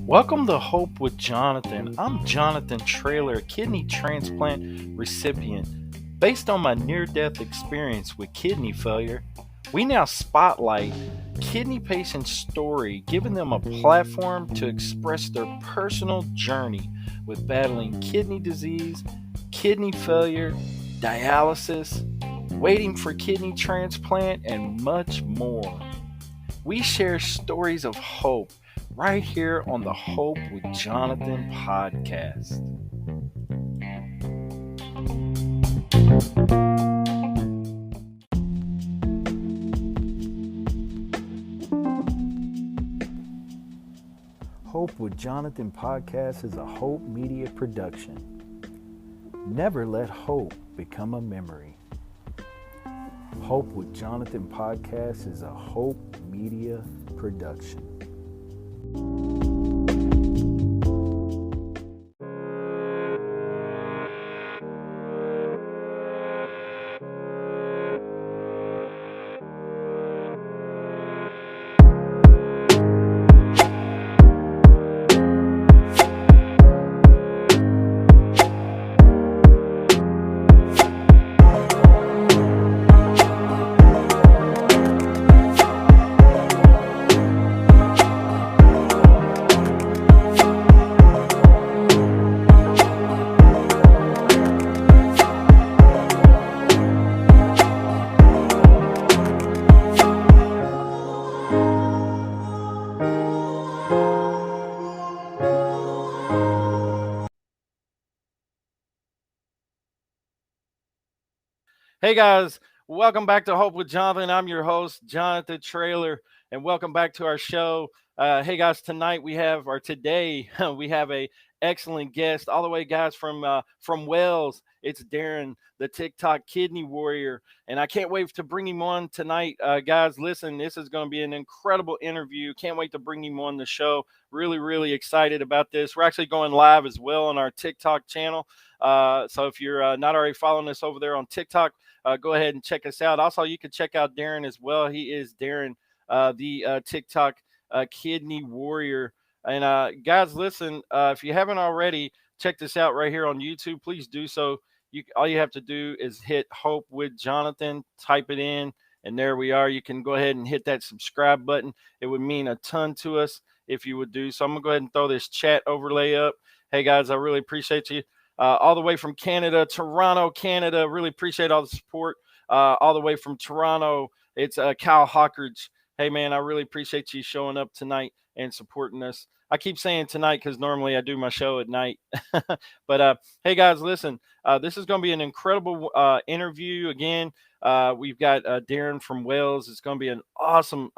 Welcome to Hope with Jonathan. I'm Jonathan Traylor, a kidney transplant recipient. Based on my near-death experience with kidney failure, we now spotlight kidney patients' story, giving them a platform to express their personal journey with battling kidney disease, kidney failure, dialysis, waiting for kidney transplant, and much more. We share stories of hope right here on the Hope with Jonathan podcast. Hope with Jonathan podcast is a Hope Media production. Never let hope become a memory. Hope with Jonathan podcast is a Hope Media production. Hey guys, welcome back to Hope with Jonathan. I'm your host, Jonathan Traylor, and welcome back to our show. Hey guys, today we have a excellent guest, all the way guys from Wales. It's Darren, the TikTok kidney warrior, and I can't wait to bring him on tonight. Guys, listen, this is going to be an incredible interview. Can't wait to bring him on the show. Really excited about this. We're actually going live as well on our TikTok channel. So if you're not already following us over there on TikTok, go ahead and check us out. Also, you can check out Darren as well. He is Darren, the TikTok kidney warrior. And guys, listen, if you haven't already, check this out right here on YouTube. Please do so. All you have to do is hit Hope with Jonathan, type it in, and there we are. You can go ahead and hit that subscribe button. It would mean a ton to us if you would do so. I'm going to go ahead and throw this chat overlay up. Hey, guys, I really appreciate you. All the way from Canada, Toronto, Canada. Really appreciate all the support. All the way from Toronto, it's Kyle Hawkridge. Hey, man, I really appreciate you showing up tonight and supporting us. I keep saying tonight because normally I do my show at night. But, hey, guys, listen, this is going to be an incredible interview. Again, we've got Darren from Wales. It's going to be an awesome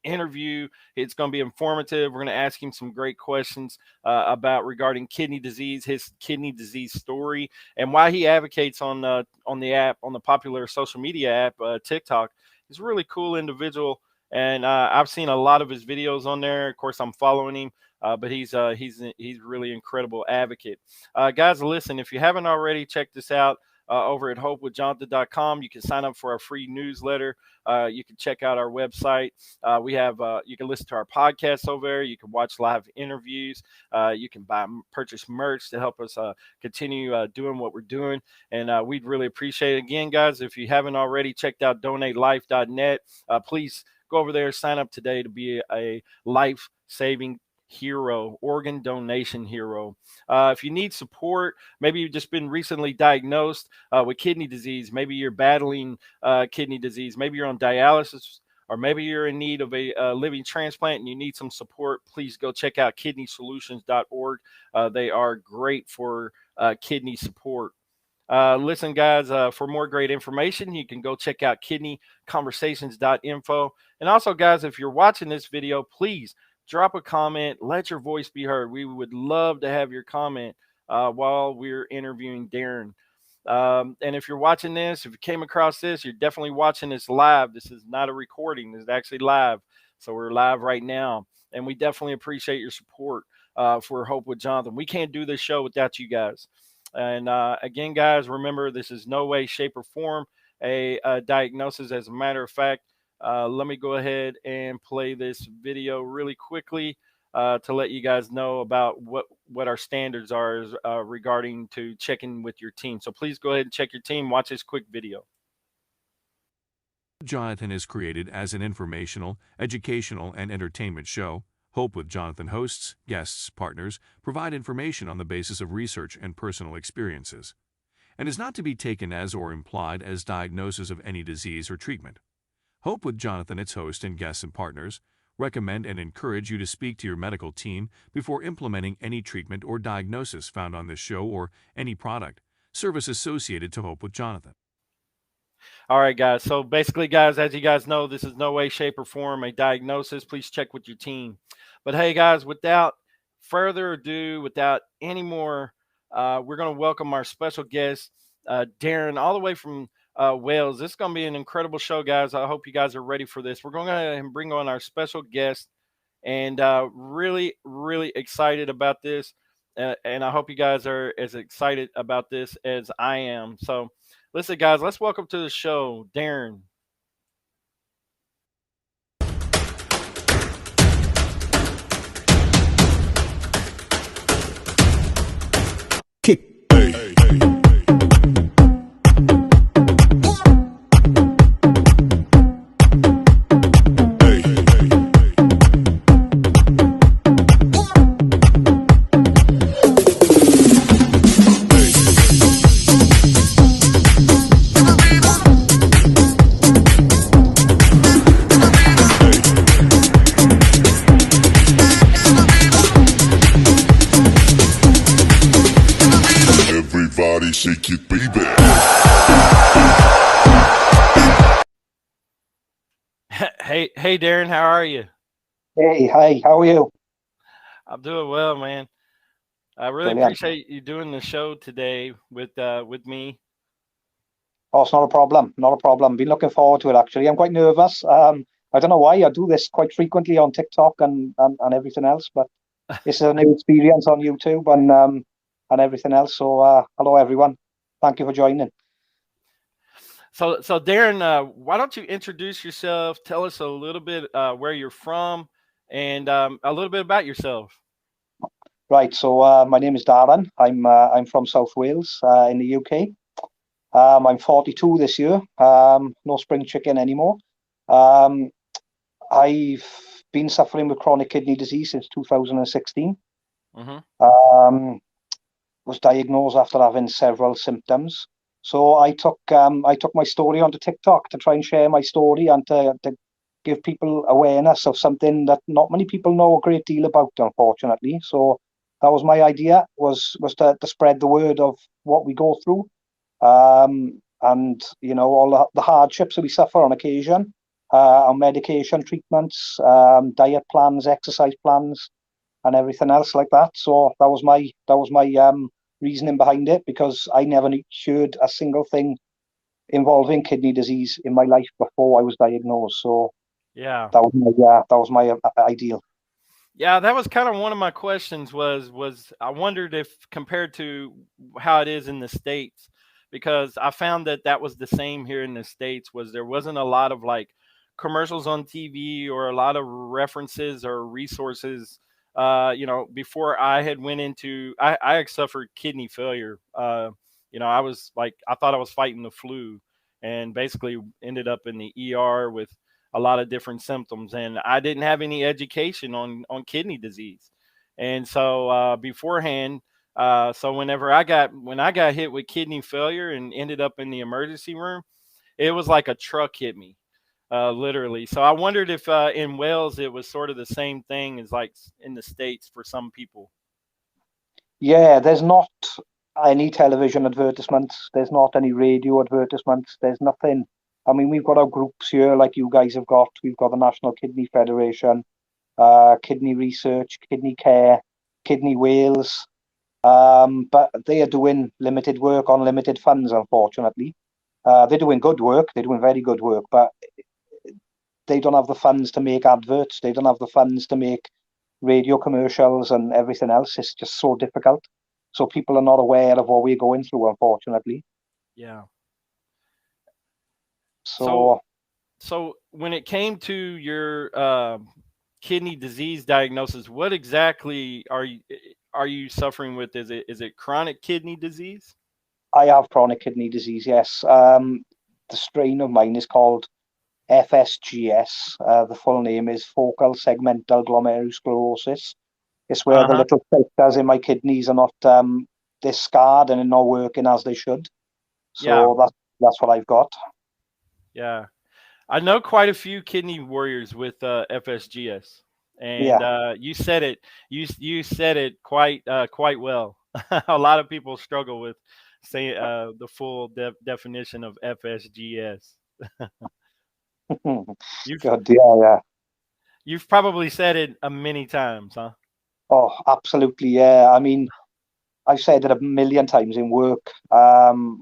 interview. It's going to be informative. We're going to ask him some great questions about regarding kidney disease, his kidney disease story, and why he advocates on the app, on the popular social media app, TikTok. He's a really cool individual, and I've seen a lot of his videos on there. Of course, I'm following him. But he's really incredible advocate. Guys, listen, if you haven't already, check this out. Over at hopewithjonathan.com. You can sign up for our free newsletter. You can check out our website. You can listen to our podcasts over there. You can watch live interviews. You can purchase merch to help us continue doing what we're doing. And we'd really appreciate it. Again, guys, if you haven't already checked out donatelife.net, please go over there, sign up today to be a life-saving hero, organ donation hero. If you need support, maybe you've just been recently diagnosed with kidney disease, maybe you're battling kidney disease, maybe you're on dialysis, or maybe you're in need of a living transplant and you need some support, please go check out kidneysolutions.org. They are great for kidney support. Listen, guys, for more great information, you can go check out kidneyconversations.info. And also, guys, if you're watching this video, please drop a comment. Let your voice be heard. We would love to have your comment while we're interviewing Darren. And if you're watching this, if you came across this, you're definitely watching this live. This is not a recording. This is actually live. So we're live right now. And we definitely appreciate your support for Hope with Jonathan. We can't do this show without you guys. And again, guys, remember, this is no way, shape, or form a diagnosis. As a matter of fact, Let me go ahead and play this video really quickly to let you guys know about what our standards are regarding to checking with your team. So please go ahead and check your team. Watch this quick video. Jonathan is created as an informational, educational, and entertainment show. Hope with Jonathan hosts, guests, partners provide information on the basis of research and personal experiences, and is not to be taken as or implied as diagnosis of any disease or treatment. Hope with Jonathan, its host, and guests and partners recommend and encourage you to speak to your medical team before implementing any treatment or diagnosis found on this show or any product, service associated to Hope with Jonathan. All right, guys. So basically, guys, as you guys know, this is no way, shape, or form a diagnosis. Please check with your team. But hey, guys, without further ado, without any more, we're going to welcome our special guest, Darren, all the way from Wales. This is going to be an incredible show, guys. I hope you guys are ready for this. We're going to bring on our special guest, and really, really excited about this. And I hope you guys are as excited about this as I am. So, listen, guys, let's welcome to the show, Darren. Everybody shake it, baby. Hey, Darren, how are you? Hey, hi, how are you? I'm doing well, man. I really Brilliant. appreciate you doing the show today with me. Oh, it's not a problem, not a problem. Been looking forward to it, actually. I'm quite nervous. I don't know why. I do this quite frequently on TikTok and everything else, but this is a new experience on YouTube and everything else. So, hello, everyone. Thank you for joining. So Darren, why don't you introduce yourself? Tell us a little bit where you're from, and a little bit about yourself. Right. So, my name is Darren. I'm from South Wales, in the UK. I'm 42 this year. No spring chicken anymore. I've been suffering with chronic kidney disease since 2016. Mm-hmm. Was diagnosed after having several symptoms. So I took my story onto TikTok to try and share my story and to give people awareness of something that not many people know a great deal about, unfortunately. So that was my idea, was to spread the word of what we go through, and all the hardships that we suffer on occasion, our medication treatments, diet plans, exercise plans, and everything else like that. So that was my reasoning behind it, because I never shared a single thing involving kidney disease in my life before I was diagnosed. So Yeah. that was my ideal. Yeah, that was kind of one of my questions. Was I wondered if, compared to how it is in the States, because I found that was the same here in the States. Was there wasn't a lot of like commercials on TV or a lot of references or resources. Before I had went into, I had suffered kidney failure. I was like, I thought I was fighting the flu, and basically ended up in the ER with a lot of different symptoms, and I didn't have any education on kidney disease. And so beforehand, so when I got hit with kidney failure and ended up in the emergency room, it was like a truck hit me, literally. So I wondered if in Wales it was sort of the same thing as like in the States for some people. Yeah, there's not any television advertisements. There's not any radio advertisements. There's nothing. I mean, we've got our groups here, like you guys have got. We've got the National Kidney Federation, Kidney Research, Kidney Care, Kidney Wales. But they are doing limited work on limited funds, unfortunately. They're doing good work. They're doing very good work, but they don't have the funds to make adverts. They don't have the funds to make radio commercials and everything else. It's just so difficult. So people are not aware of what we're going through, unfortunately. Yeah. So So when it came to your kidney disease diagnosis, what exactly are you suffering with? Is it chronic kidney disease? I have chronic kidney disease, yes. The strain of mine is called FSGS. The full name is focal segmental glomerulosclerosis. It's where the Uh-huh. little filters in my kidneys are not they're scarred and they're not working as they should. Yeah, So that's what I've got. yeah. I know quite a few kidney warriors with FSGS, and Yeah. you said it. You said it quite well. A lot of people struggle with saying the full definition of FSGS. You've Good. Yeah, yeah. you've probably said it many times, huh? Oh, absolutely. Yeah. I mean, I've said it a million times in work.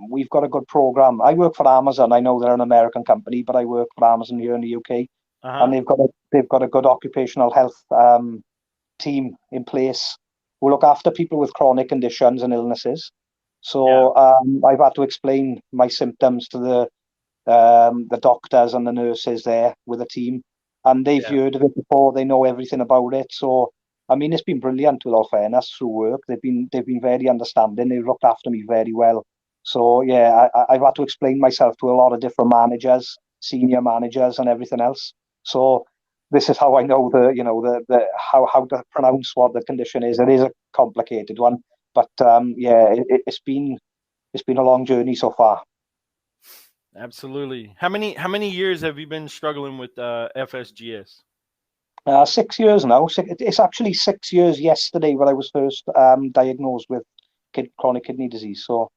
We've got a good program. I work for Amazon. I know they're an American company, but I work for Amazon here in the UK, Uh and huh. they've got a good occupational health team in place who look after people with chronic conditions and illnesses. Yeah, So I've had to explain my symptoms to the doctors and the nurses there with the team, and they've yeah. heard of it before. They know everything about it. So I mean, it's been brilliant. With all fairness, through work, they've been very understanding. They've looked after me very well. So yeah, I've had to explain myself to a lot of different managers, senior managers, and everything else. So this is how I know the how to pronounce what the condition is. It is a complicated one, but yeah, it's been a long journey so far. Absolutely. How many years have you been struggling with FSGS? 6 years now. It's actually 6 years yesterday when I was first diagnosed with chronic kidney disease. So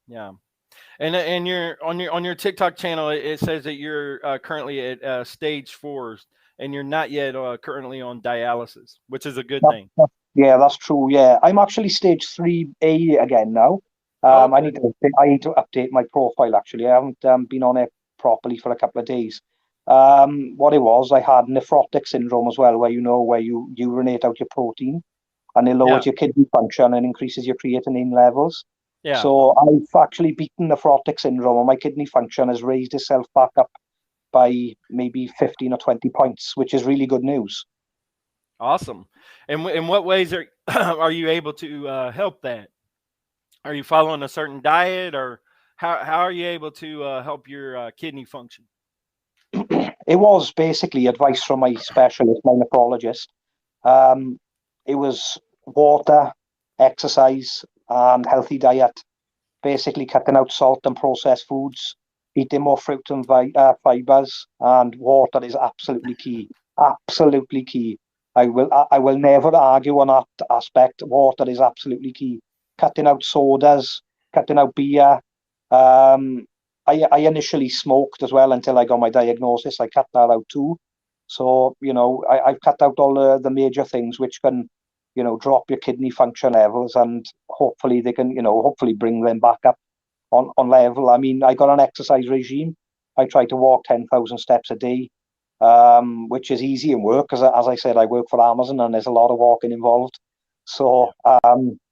Yeah. And you're on your TikTok channel. It says that you're currently at stage 4, and you're not yet currently on dialysis, which is a good that, thing. yeah, that's true. Yeah, I'm actually stage 3A again now. I Okay. need to update my profile. Actually, I haven't been on it properly for a couple of days. What it was, I had nephrotic syndrome as well, where you urinate out your protein, and it Yeah. lowers your kidney function and increases your creatinine levels. Yeah. So I've actually beaten nephrotic syndrome, and my kidney function has raised itself back up by maybe 15 or 20 points, which is really good news. Awesome. And in what ways are are you able to help that? Are you following a certain diet, or how are you able to help your kidney function? It was basically advice from my specialist, my nephrologist. Um, it was water, exercise, and healthy diet. Basically, cutting out salt and processed foods, eating more fruit and fibers, and water is absolutely key. Absolutely key. I will never argue on that aspect. Water is absolutely key. Cutting out sodas, cutting out beer. Um, I initially smoked as well until I got my diagnosis. I cut that out too. So, I've cut out all the major things which can, drop your kidney function levels, and hopefully they can, hopefully bring them back up on level. I mean, I got an exercise regime. I try to walk 10,000 steps a day, which is easy in work because, as I said, I work for Amazon and there's a lot of walking involved. Yeah. So,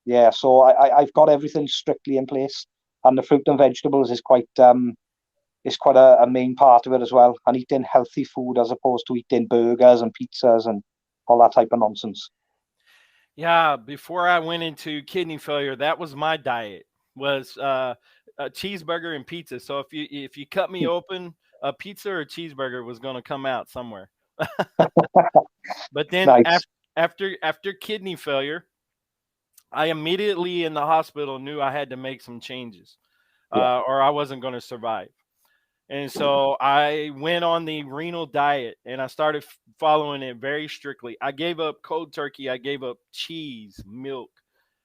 yeah, so I've got everything strictly in place, and the fruit and vegetables is quite a main part of it as well. And eating healthy food as opposed to eating burgers and pizzas and all that type of nonsense. Yeah, before I went into kidney failure, that was my diet, was a cheeseburger and pizza. So if you cut me open, a pizza or a cheeseburger was going to come out somewhere. But then Nice. after kidney failure, I immediately in the hospital knew I had to make some changes, Yeah. or I wasn't going to survive. And so I went on the renal diet, and I started following it very strictly. I gave up cold turkey. I gave up cheese, milk.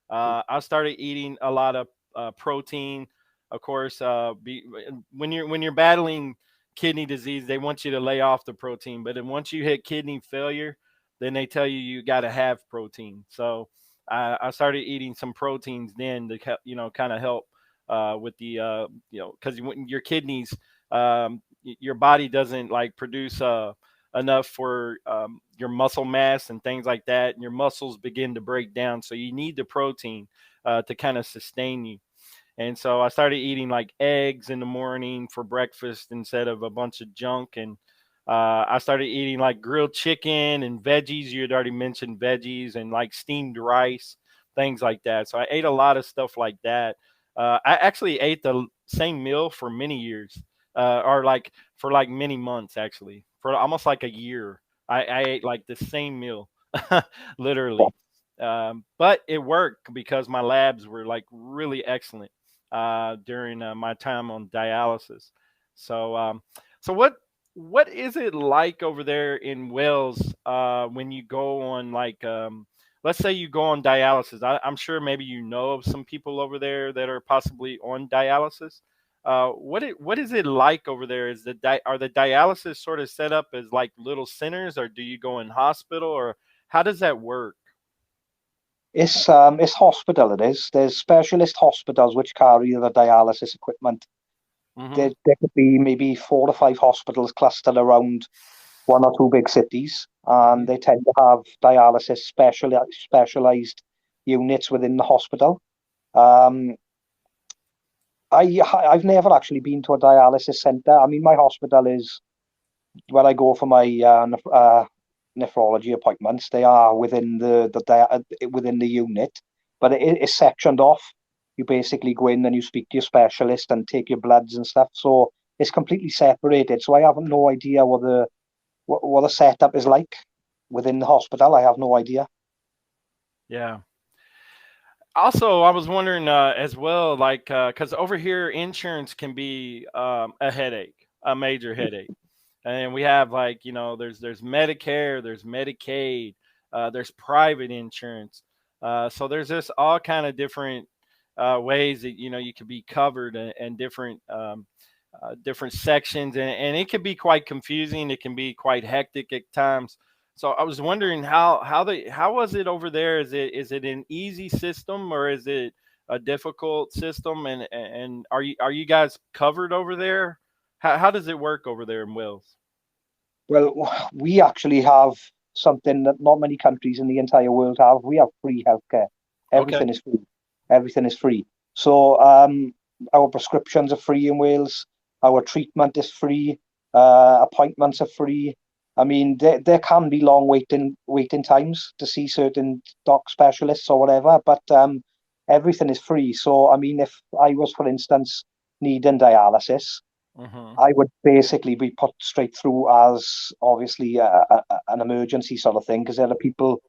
I started eating a lot of protein. Of course, when you're battling kidney disease, they want you to lay off the protein. But then once you hit kidney failure, then they tell you got to have protein. So I started eating some proteins then to kind of help with the because when your kidneys, your body doesn't like produce enough for your muscle mass and things like that, and your muscles begin to break down. So you need the protein to kind of sustain you. And so I started eating like eggs in the morning for breakfast instead of a bunch of junk. And I started eating like grilled chicken and veggies. You had already mentioned veggies and like steamed rice, things like that. So I ate a lot of stuff like that. I actually ate the same meal for many years, or like for like many months, actually, for almost like a year. I ate like the same meal, literally. But it worked because my labs were like really excellent during my time on dialysis. So, so what is it like over there in Wales when you go on like let's say you go on dialysis? I'm sure maybe you know of some people over there that are possibly on dialysis. What is it like over there? Is are the dialysis sort of set up as like little centers, or do you go in hospital, or how does that work? It's hospital. It is. There's specialist hospitals which carry the dialysis equipment. Hmm. There could be maybe 4 or 5 hospitals clustered around one or two big cities, and they tend to have dialysis specialized units within the hospital. Um, I've never actually been to a dialysis center. I mean, my hospital is where I go for my nephrology appointments. They are within within the unit, but it's sectioned off. You basically go in and you speak to your specialist and take your bloods and stuff. So it's completely separated. So I have no idea what the setup is like within the hospital. I have no idea. Yeah. Also, I was wondering as well, like, because over here, insurance can be a headache, a major headache. And we have like, there's Medicare, there's Medicaid, there's private insurance. So there's just all kind of different ways that you can be covered, and different different sections, and it can be quite confusing. It can be quite hectic at times. So I was wondering how was it over there? Is it an easy system, or is it a difficult system? And are you guys covered over there? How does it work over there in Wales? Well, we actually have something that not many countries in the entire world have. We have free healthcare. Okay. Everything is free. Everything is free. So our prescriptions are free in Wales. Our treatment is free. Appointments are free. I mean, there can be long waiting times to see certain doc specialists or whatever, but everything is free. So I mean, if I was, for instance, needing dialysis, Hmm. I would basically be put straight through as obviously an emergency sort of thing, because there are people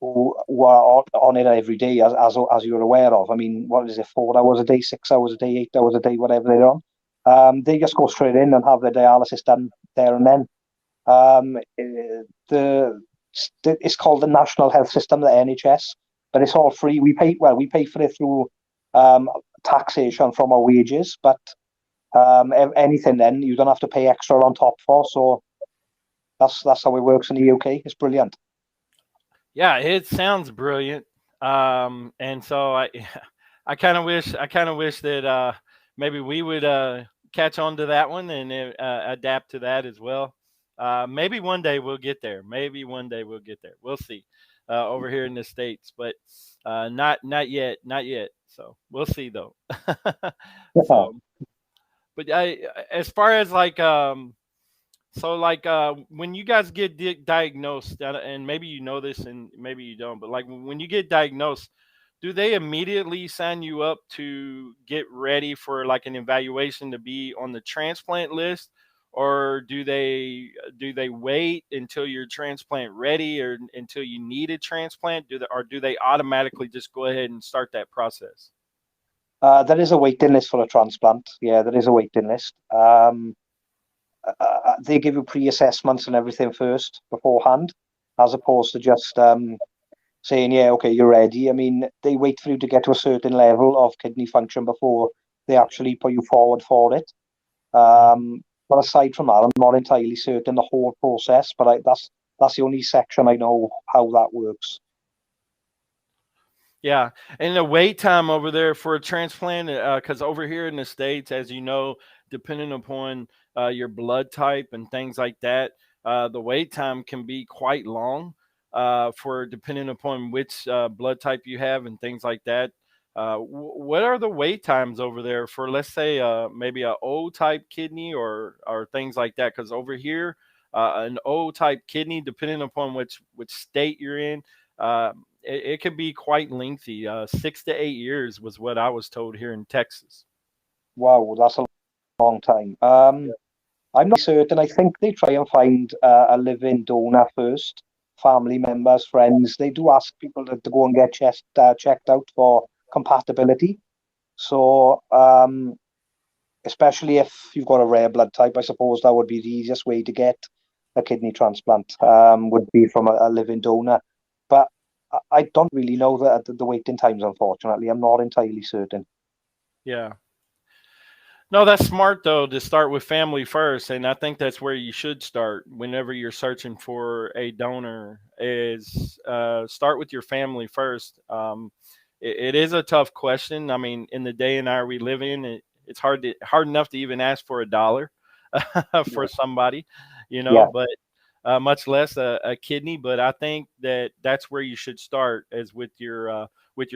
who are on it every day, as you're aware of. I mean, what is it, 4 hours a day, 6 hours a day, 8 hours a day, whatever they're on. They just go straight in and have their dialysis done there and then. The it's called the National Health System, the NHS, but it's all free. We pay for it through um, taxation from our wages, but anything then you don't have to pay extra on top for. So that's how it works in the UK. It's brilliant. Yeah, it sounds brilliant. And so I kind of wish that maybe we would catch on to that one and adapt to that as well. Maybe one day we'll get there. Maybe one day we'll get there. We'll see over here in the states, but not yet, not yet. So we'll see though. Yeah. So, but as far as like so like when you guys get diagnosed, and maybe you know this and maybe you don't, but like when you get diagnosed, do they immediately sign you up to get ready for like an evaluation to be on the transplant list, or do they wait until you're transplant ready, or until you need a transplant? Do they automatically just go ahead and start that process? There is a waiting list for a transplant. Yeah, there is a waiting list. They give you pre-assessments and everything first beforehand, as opposed to just saying, yeah, okay, you're ready. I mean, they wait for you to get to a certain level of kidney function before they actually put you forward for it. But aside from that, I'm not entirely certain the whole process, but that's the only section I know how that works. Yeah, and the wait time over there for a transplant, because over here in the states, as you know, depending upon your blood type and things like that, the wait time can be quite long for depending upon which blood type you have and things like that. What are the wait times over there for, let's say, maybe a O type kidney or things like that? Because over here, an O type kidney, depending upon which state you're in, it could be quite lengthy. 6 to 8 years was what I was told here in Texas. Wow, that's a long time. I'm not certain. I think they try and find a living donor first. Family members, friends. They do ask people to go and get checked out for compatibility. So, especially if you've got a rare blood type, I suppose that would be the easiest way to get a kidney transplant, would be from a living donor. But I don't really know the waiting times, unfortunately. I'm not entirely certain. Yeah. No, that's smart though to start with family first, and I think that's where you should start whenever you're searching for a donor. Is start with your family first. It is a tough question. I mean, in the day and hour we live in, it's hard enough to even ask for $1 for somebody, Yeah, but much less a kidney. But I think that's where you should start, is with your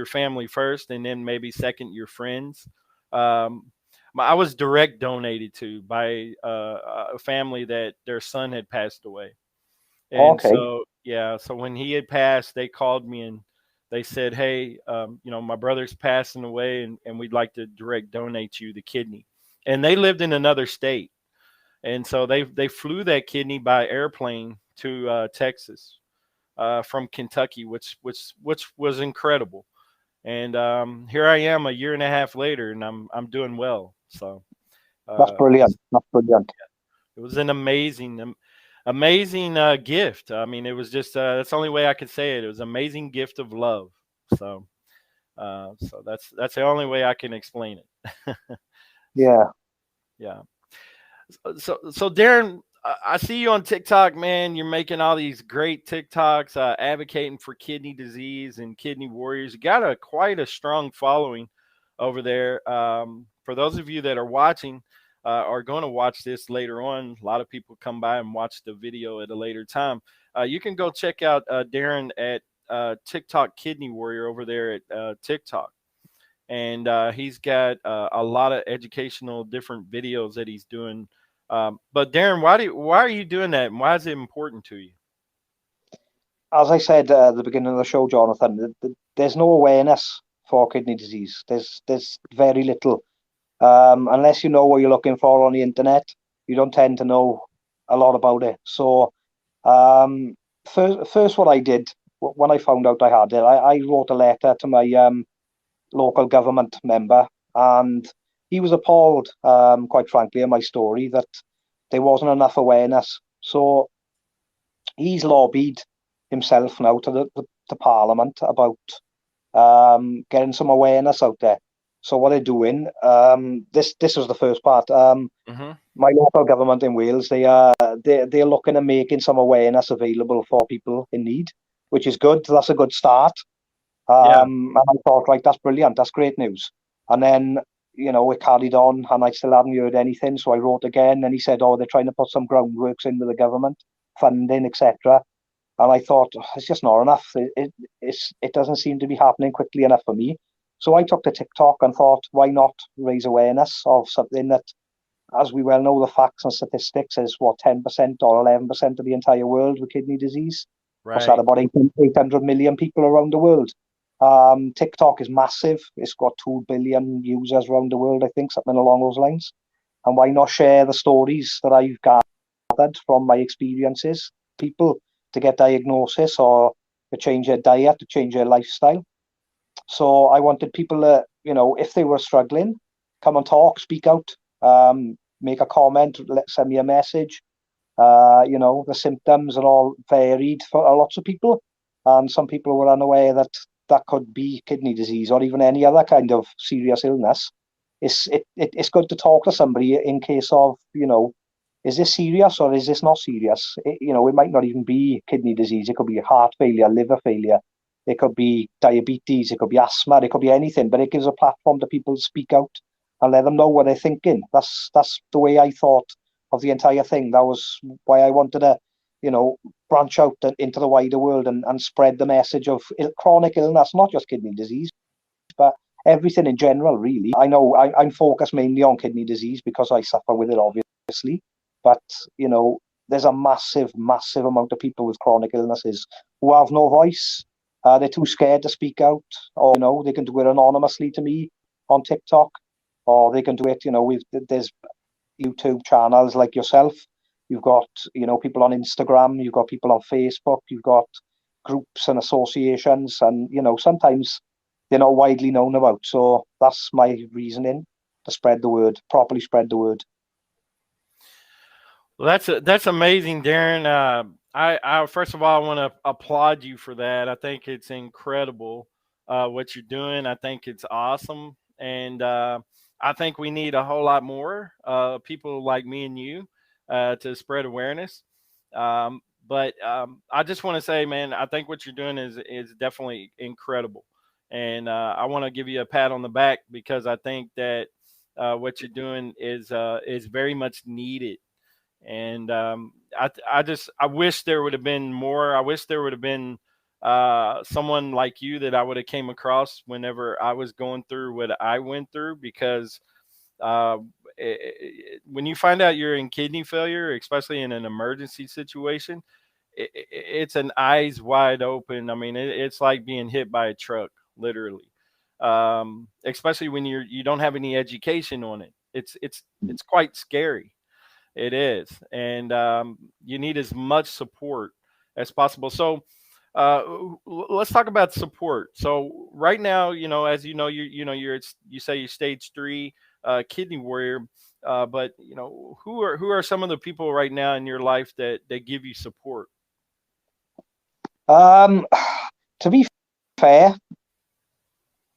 family first, and then maybe second your friends. Um, I was direct donated to by a family that their son had passed away. And okay. so, yeah, so when he had passed, they called me and they said, "Hey, my brother's passing away, and we'd like to direct donate you the kidney." And they lived in another state, and so they flew that kidney by airplane to Texas from Kentucky, which was incredible. And here I am a year and a half later, and I'm doing well. So That's it was brilliant. That's brilliant. it was an amazing gift. I mean, it was just that's the only way I could say it. It was an amazing gift of love. So so that's the only way I can explain it. So Yeah. yeah. So Darren, I see you on TikTok, man. You're making all these great TikToks, advocating for kidney disease and kidney warriors. You got quite a strong following over there. For those of you that are watching, are going to watch this later on, a lot of people come by and watch the video at a later time. You can go check out Darren at TikTok Kidney Warrior over there at TikTok, and he's got a lot of educational different videos that he's doing. But Darren, why are you doing that, and why is it important to you? As I said at the beginning of the show, Jonathan, there's no awareness for kidney disease. There's very little. Unless you know what you're looking for on the internet, you don't tend to know a lot about it. So, um, first what I did when I found out I had it, I wrote a letter to my local government member, and he was appalled, quite frankly, at my story that there wasn't enough awareness. So he's lobbied himself now to the Parliament about getting some awareness out there. So what they're doing, this was the first part. Hmm. My local government in Wales, they're looking at making some awareness available for people in need, which is good. That's a good start. Yeah, And I thought, right, that's brilliant. That's great news. And then, it carried on, and I still hadn't heard anything. So I wrote again, and he said, oh, they're trying to put some groundworks in with the government, funding, etc. And I thought, "Oh, it's just not enough. It doesn't seem to be happening quickly enough for me." So I took to TikTok and thought, why not raise awareness of something that, as we well know, the facts and statistics is what, 10% or 11% of the entire world with kidney disease. What's that, right. about 800 million people around the world? TikTok is massive. It's got 2 billion users around the world, I think, something along those lines. And why not share the stories that I've gathered from my experiences, people to get diagnosis or to change their diet, to change their lifestyle. So I wanted people to, if they were struggling, come and talk, speak out, make a comment, send me a message. The symptoms are all varied for lots of people, and some people were unaware that that could be kidney disease or even any other kind of serious illness. It's good to talk to somebody in case of, is this serious or is this not serious? It might not even be kidney disease. It could be heart failure, liver failure. It could be diabetes. It could be asthma. It could be anything. But it gives a platform to people to speak out and let them know what they're thinking. That's the way I thought of the entire thing. That was why I wanted to, branch out into the wider world and spread the message of chronic illness, not just kidney disease, but everything in general, really. I know I'm focused mainly on kidney disease because I suffer with it, obviously. But, there's a massive, massive amount of people with chronic illnesses who have no voice. They're too scared to speak out, or, they can do it anonymously to me on TikTok, or they can do it, there's YouTube channels like yourself. You've got, people on Instagram, you've got people on Facebook, you've got groups and associations, and, sometimes they're not widely known about. So that's my reasoning, to spread the word, properly spread the word. Well, that's amazing, Darren. I first of all, I want to applaud you for that. I think it's incredible what you're doing. I think it's awesome, and I think we need a whole lot more people like me and you to spread awareness. But I just want to say, man, I think what you're doing is definitely incredible, and I want to give you a pat on the back because I think that what you're doing is very much needed. And I wish there would have been more. I wish there would have been someone like you that I would have came across whenever I was going through what I went through, because uh, when you find out you're in kidney failure, especially in an emergency situation, it's an eyes wide open. I mean, it's like being hit by a truck, literally. Especially when you don't have any education on it. It's quite scary. It is, and you need as much support as possible. So, let's talk about support. So, right now, as you say you're stage 3 kidney warrior, but who are some of the people right now in your life that give you support? To be fair,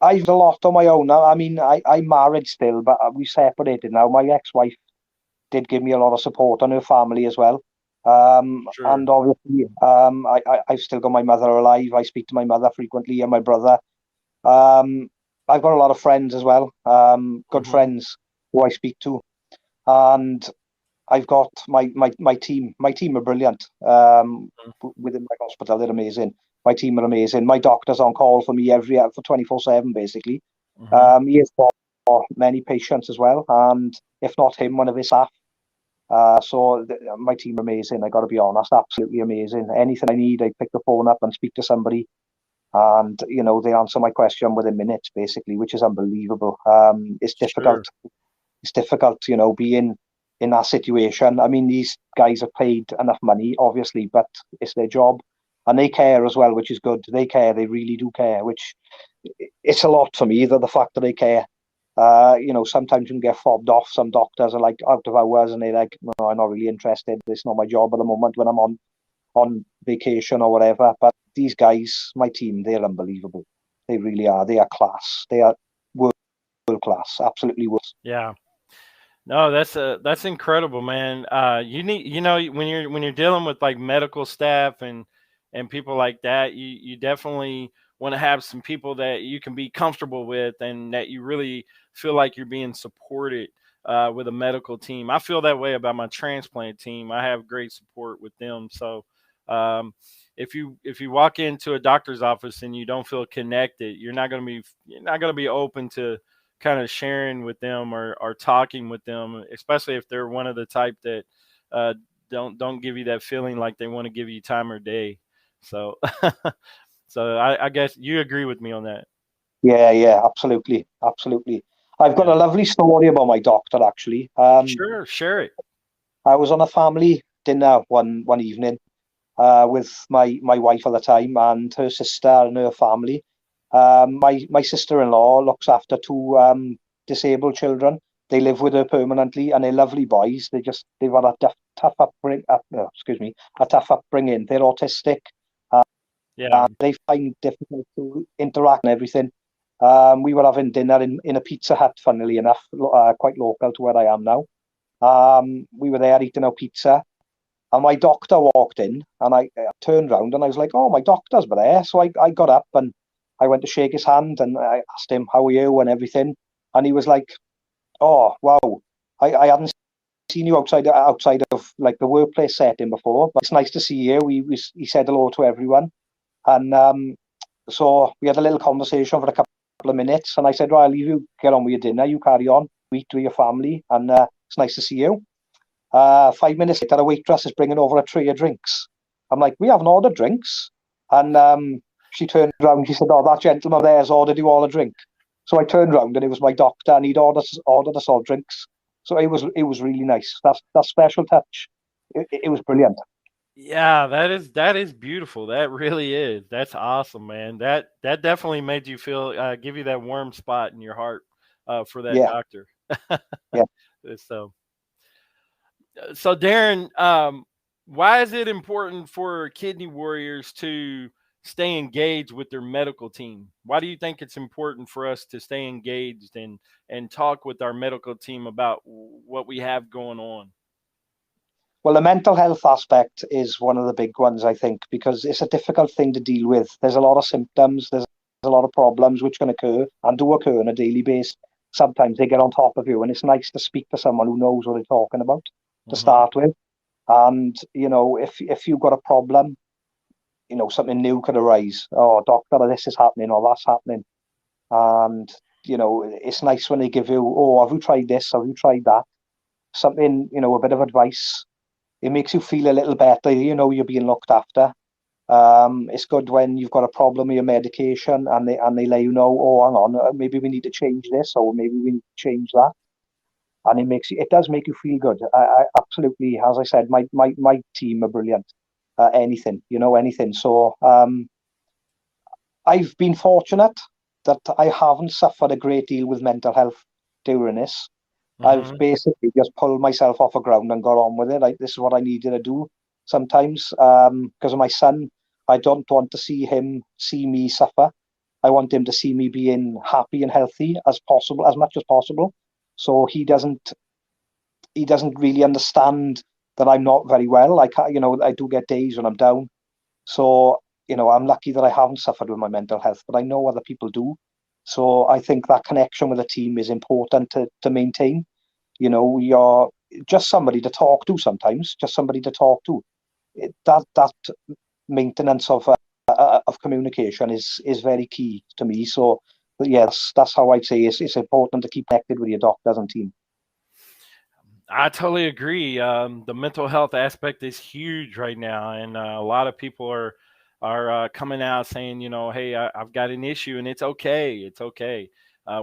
I've done a lot on my own now. I mean, I'm married still, but we separated now. My ex-wife did give me a lot of support on her family as well. Sure. And obviously, I've still got my mother alive. I speak to my mother frequently and my brother. I've got a lot of friends as well, good friends who I speak to. And I've got my team. My team are brilliant. Within my hospital, they're amazing. My team are amazing. My doctor's on call for me for 24/7, basically. He has got many patients as well, and if not him, one of his staff. So my team are amazing. I got to be honest, absolutely amazing. Anything I need, I pick the phone up and speak to somebody, and they answer my question within minutes, basically, which is unbelievable. It's difficult. Sure. It's difficult, being in that situation. I mean, these guys are paid enough money, obviously, but it's their job, and they care as well, which is good. They care. They really do care, which it's a lot for me. The fact that they care. Sometimes you can get fobbed off. Some doctors are like out of hours and they're like, no, I'm not really interested. It's not my job at the moment when I'm on vacation or whatever. But these guys, my team, they're unbelievable. They really are. They are class. They are world class. Absolutely world. Yeah. No, that's incredible, man. You need, when you're dealing with like medical staff and people like that, you definitely want to have some people that you can be comfortable with and that you really feel like you're being supported with a medical team. I feel that way about my transplant team. I have great support with them. So um, if you walk into a doctor's office and you don't feel connected, you're not going to be open to kind of sharing with them or talking with them, especially if they're one of the type that uh, don't give you that feeling like they want to give you time or day. So, so I guess you agree with me on that. Yeah, absolutely, absolutely. I've got Yeah. a lovely story about my doctor, actually. Sure, share it. I was on a family dinner one evening with my wife at the time and her sister and her family. My sister-in-law looks after two disabled children. They live with her permanently, and they're lovely boys. They've had a tough upbringing. A tough upbringing. They're autistic. Yeah. They find difficult to interact and everything. We were having dinner in a Pizza Hut, funnily enough, quite local to where I am now. We were there eating our pizza, and my doctor walked in, and I turned around and I was like, "Oh, my doctor's there." So I got up and I went to shake his hand and I asked him, "How are you?" and everything. And he was like, "Oh, wow, I hadn't seen you outside of like the workplace setting before, but it's nice to see you." He said hello to everyone, and so we had a little conversation for a couple of minutes, and I said, right, I'll leave you get on with your dinner. You carry on, eat with your family, and it's nice to see you. 5 minutes later, a waitress is bringing over a tray of drinks. I'm like, we haven't ordered drinks. And she turned around, she said, oh, that gentleman there has ordered you all a drink. So I turned around and it was my doctor, and he'd ordered us all drinks. So it was really nice. That special touch. It was brilliant. Yeah, that is beautiful. That really is. That's awesome, man. That definitely made you feel give you that warm spot in your heart for that Yeah, doctor. yeah. So so Darren, why is it important for kidney warriors to stay engaged with their medical team? Why do you think it's important for us to stay engaged and talk with our medical team about what we have going on? Well, the mental health aspect is one of the big ones, I think, because it's a difficult thing to deal with. There's a lot of symptoms, there's a lot of problems which can occur and do occur on a daily basis. Sometimes they get on top of you, and it's nice to speak to someone who knows what they're talking about to Hmm. start with. And if you've got a problem, something new could arise. Oh, doctor, this is happening or that's happening. And it's nice when they give you, oh, have you tried this? Have you tried that? Something, a bit of advice. It makes you feel a little better. You're being looked after. It's good when you've got a problem with your medication and they let you know, oh, hang on, maybe we need to change this or maybe we need to change that. And it does make you feel good. I absolutely, as I said, my team are brilliant. Anything, anything. So I've been fortunate that I haven't suffered a great deal with mental health during this. I've Hmm. basically just pulled myself off the ground and got on with it. Like, this is what I needed to do sometimes. Because of my son, I don't want to see me suffer. I want him to see me being happy and healthy as possible, as much as possible. So he doesn't really understand that I'm not very well. I do get days when I'm down. So, I'm lucky that I haven't suffered with my mental health, but I know other people do. So I think that connection with the team is important to maintain. You're just somebody to talk to sometimes, just somebody to talk to. That maintenance of communication is very key to me. So, but yes, that's how I'd say it's important to keep connected with your doctors and team. I totally agree. The mental health aspect is huge right now, and a lot of people are coming out saying, hey, I've got an issue, and it's okay. It's okay.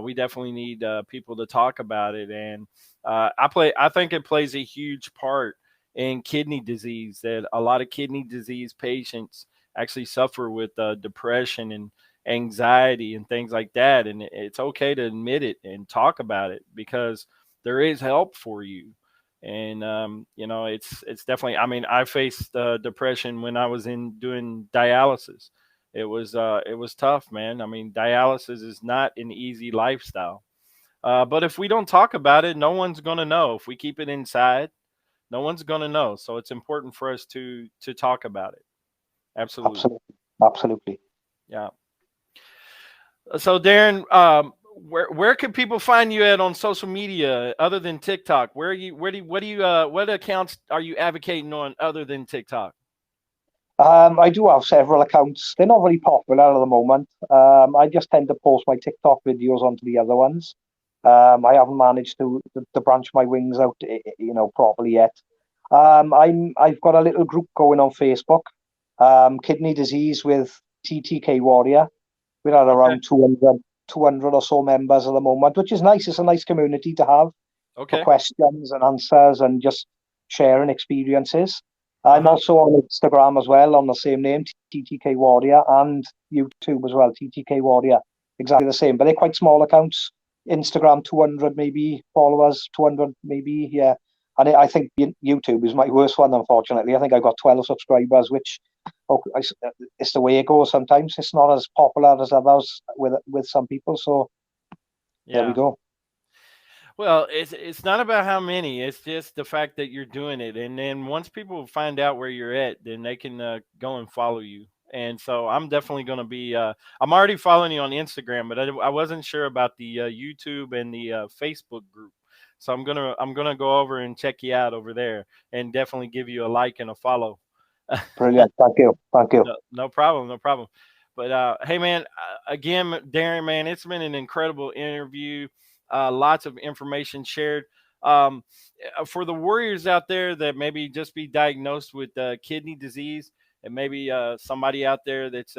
We definitely need people to talk about it, and I think it plays a huge part in kidney disease. That a lot of kidney disease patients actually suffer with depression and anxiety and things like that, and it's okay to admit it and talk about it because there is help for you. And it's definitely, I mean, I faced depression when I was in doing dialysis. It was tough, man. I mean, dialysis is not an easy lifestyle, but if we don't talk about it, no one's going to know. If we keep it inside, no one's going to know. So it's important for us to talk about it. Absolutely. Absolutely, absolutely. Yeah. So Darren, where can people find you at on social media other than TikTok? What accounts are you advocating on other than TikTok? I do have several accounts. They're not very popular at the moment. I just tend to post my TikTok videos onto the other ones. I haven't managed to branch my wings out, properly yet. I've got a little group going on Facebook, kidney disease with TTK Warrior. We're at Okay. around 200 or so members at the moment, which is nice. It's a nice community to have for Okay. questions and answers and just sharing experiences. I'm Uh-huh. also on Instagram as well on the same name, TTK Warrior, and YouTube as well, TTK Warrior. Exactly the same, but they're quite small accounts. Instagram 200 maybe followers, 200 maybe, yeah. And I think YouTube is my worst one, unfortunately. I think I got 12 subscribers, which it's the way it goes sometimes. It's not as popular as others with some people. So there we Yeah. go. Well, it's not about how many. It's just the fact that you're doing it, and then once people find out where you're at, then they can go and follow you. And so I'm definitely going to be. I'm already following you on Instagram, but I wasn't sure about the YouTube and the Facebook group. So I'm gonna go over and check you out over there, and definitely give you a like and a follow. Brilliant. Thank you. Thank you. No, no problem, no problem. But hey, man, again, Darren, man, it's been an incredible interview. Lots of information shared. Um, for the warriors out there that maybe just be diagnosed with kidney disease, and maybe somebody out there that's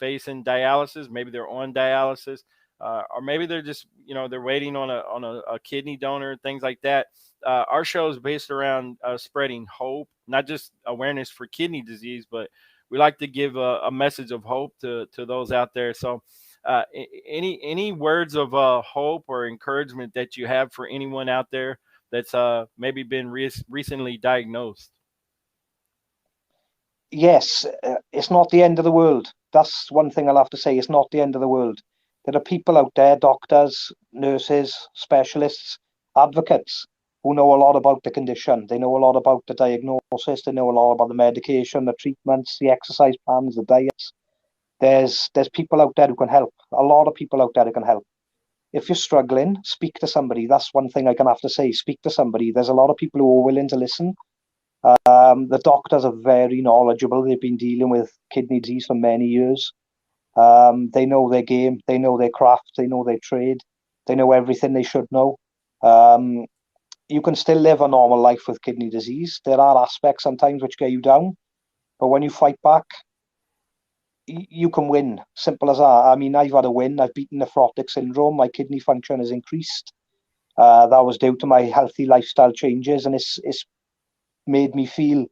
facing dialysis, maybe they're on dialysis, or maybe they're just they're waiting on a kidney donor, things like that. Our show is based around spreading hope, not just awareness for kidney disease, but we like to give a message of hope to those out there. So, any words of hope or encouragement that you have for anyone out there that's maybe been recently diagnosed? Yes, it's not the end of the world. That's one thing I'll have to say. It's not the end of the world. There are people out there, doctors, nurses, specialists, advocates, who know a lot about the condition. They know a lot about the diagnosis. They know a lot about the medication, the treatments, the exercise plans, the diets. There's people out there who can help. A lot of people out there who can help. If you're struggling, speak to somebody. That's one thing I can have to say. Speak to somebody. There's a lot of people who are willing to listen. The doctors are very knowledgeable. They've been dealing with kidney disease for many years. They know their game. They know their craft. They know their trade. They know everything they should know. Um, you can still live a normal life with kidney disease. There are aspects sometimes which get you down, but when you fight back, you can win. Simple as that. I mean, I've had a win. I've beaten nephrotic syndrome. My kidney function has increased. That was due to my healthy lifestyle changes, and it's made me feel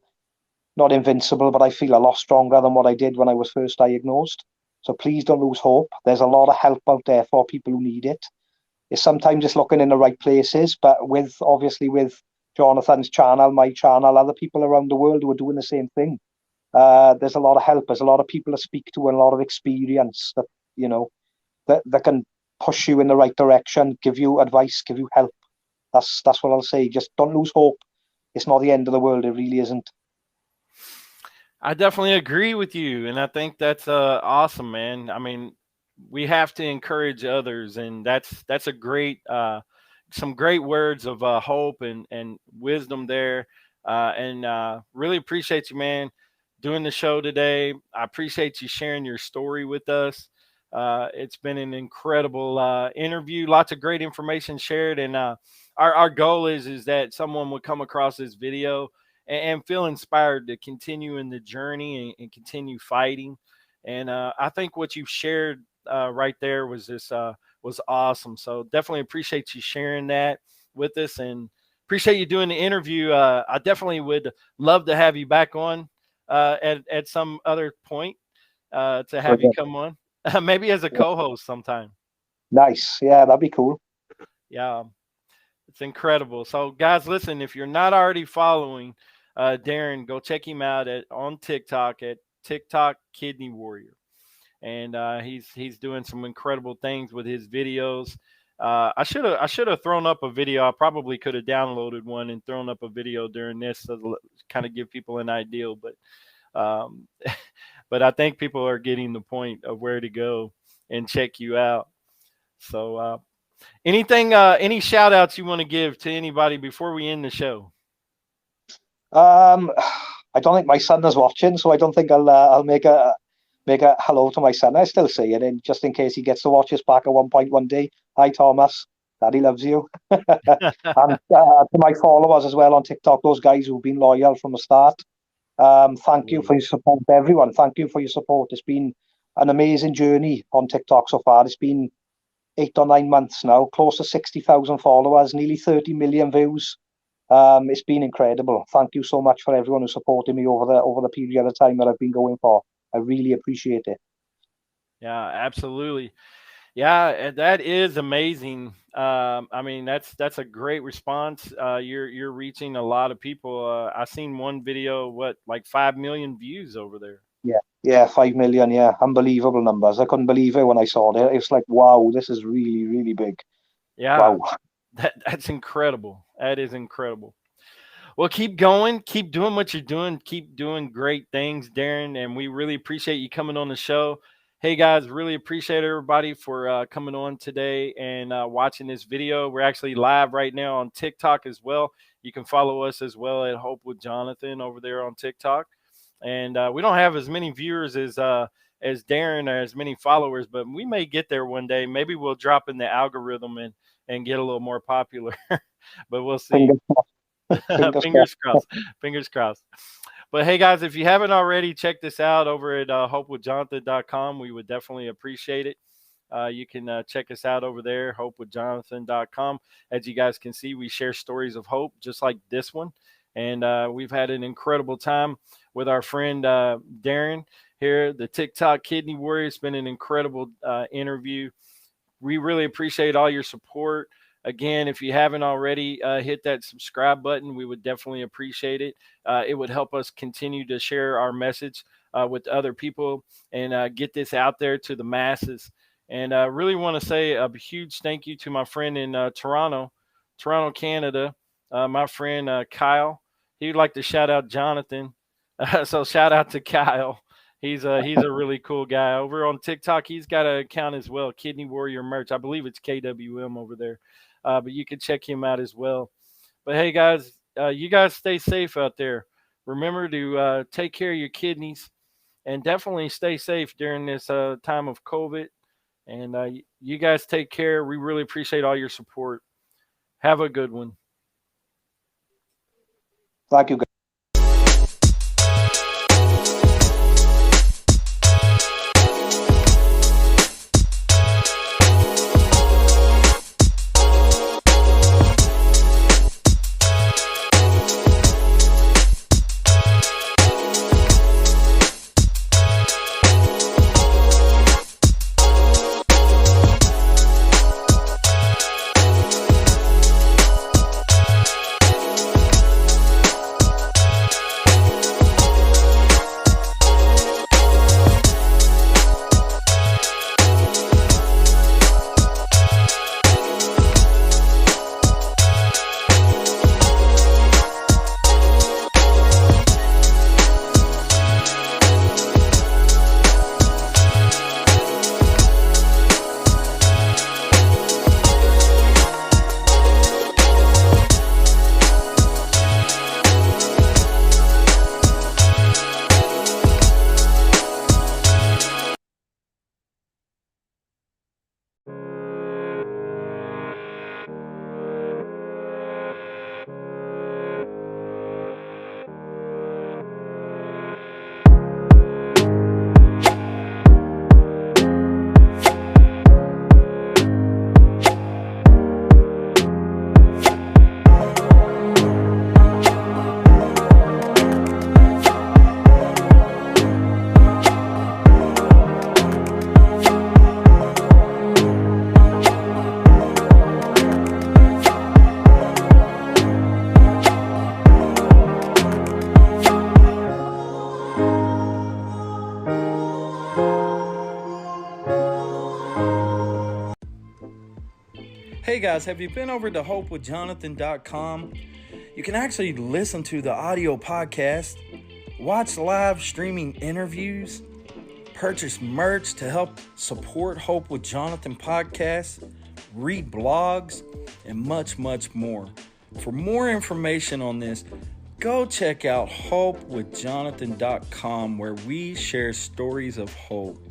not invincible, but I feel a lot stronger than what I did when I was first diagnosed. So please don't lose hope. There's a lot of help out there for people who need it. It's sometimes just looking in the right places, but obviously with Jonathan's channel, my channel, other people around the world who are doing the same thing. There's a lot of help. There's a lot of people to speak to and a lot of experience that that can push you in the right direction, give you advice, give you help. That's what I'll say. Just don't lose hope. It's not the end of the world. It really isn't. I definitely agree with you, and I think that's awesome, man. I mean, we have to encourage others, and that's a great some great words of hope and wisdom there. And really appreciate you, man, doing the show today. I appreciate you sharing your story with us. It's been an incredible interview. Lots of great information shared, and our goal is that someone would come across this video and feel inspired to continue in the journey and continue fighting. And I think what you've shared right there was awesome. So definitely appreciate you sharing that with us, and appreciate you doing the interview. I definitely would love to have you back on at some other point to have you come on, maybe as a co-host sometime. Nice. Yeah, that'd be cool. Yeah, it's incredible. So, guys, listen, if you're not already following Darren, go check him out on TikTok at TikTok Kidney Warrior, and he's doing some incredible things with his videos. I should have thrown up a video. I probably could have downloaded one and thrown up a video during this to kind of give people an idea, um, but I think people are getting the point of where to go and check you out. So, any shout outs you want to give to anybody before we end the show? Um, I don't think my son is watching, so I don't think I'll make a hello to my son. I still say it, and just in case he gets to watch us back at one point one day. Hi, Thomas. Daddy loves you. And to my followers as well on TikTok, those guys who've been loyal from the start. Thank you for your support, everyone. Thank you for your support. It's been an amazing journey on TikTok so far. It's been 8 or 9 months now, close to 60,000 followers, nearly 30 million views. It's been incredible. Thank you so much for everyone who supported me over the period of time that I've been going for. I really appreciate it. Yeah, absolutely. Yeah, and that is amazing. I mean, that's a great response. You're reaching a lot of people. I seen one video, like 5 million views over there. Yeah, 5 million. Yeah, unbelievable numbers. I couldn't believe it when I saw it. It's like, wow, this is really, really big. Yeah, Wow. that's incredible. That is incredible. Well, keep going, keep doing what you're doing, keep doing great things, Darren. And we really appreciate you coming on the show. Hey guys, really appreciate everybody for coming on today and watching this video. We're actually live right now on TikTok as well. You can follow us as well at Hope with Jonathan over there on TikTok. And we don't have as many viewers as as Darren or as many followers, but we may get there one day. Maybe we'll drop in the algorithm and get a little more popular, but we'll see. Fingers crossed. Fingers crossed. But hey, guys, if you haven't already, check this out over at hopewithjonathan.com. We would definitely appreciate it. You can check us out over there, hopewithjonathan.com. As you guys can see, we share stories of hope just like this one. And we've had an incredible time with our friend Darren here, the TikTok Kidney Warrior. It's been an incredible interview. We really appreciate all your support. Again, if you haven't already, hit that subscribe button. We would definitely appreciate it. It would help us continue to share our message with other people and get this out there to the masses. And I really want to say a huge thank you to my friend in Toronto, Canada, my friend Kyle. He'd like to shout out Jonathan. So shout out to Kyle. He's a really cool guy. Over on TikTok, he's got an account as well, Kidney Warrior Merch. I believe it's KWM over there. But you can check him out as well. But hey, guys, you guys stay safe out there. Remember to take care of your kidneys and definitely stay safe during this time of COVID. And you guys take care. We really appreciate all your support. Have a good one. Thank you, guys. Hey guys, have you been over to hopewithjonathan.com? You can actually listen to the audio podcast, watch live streaming interviews, purchase merch to help support Hope with Jonathan podcast, read blogs, and much, much more. For more information on this, go check out hopewithjonathan.com, where we share stories of hope.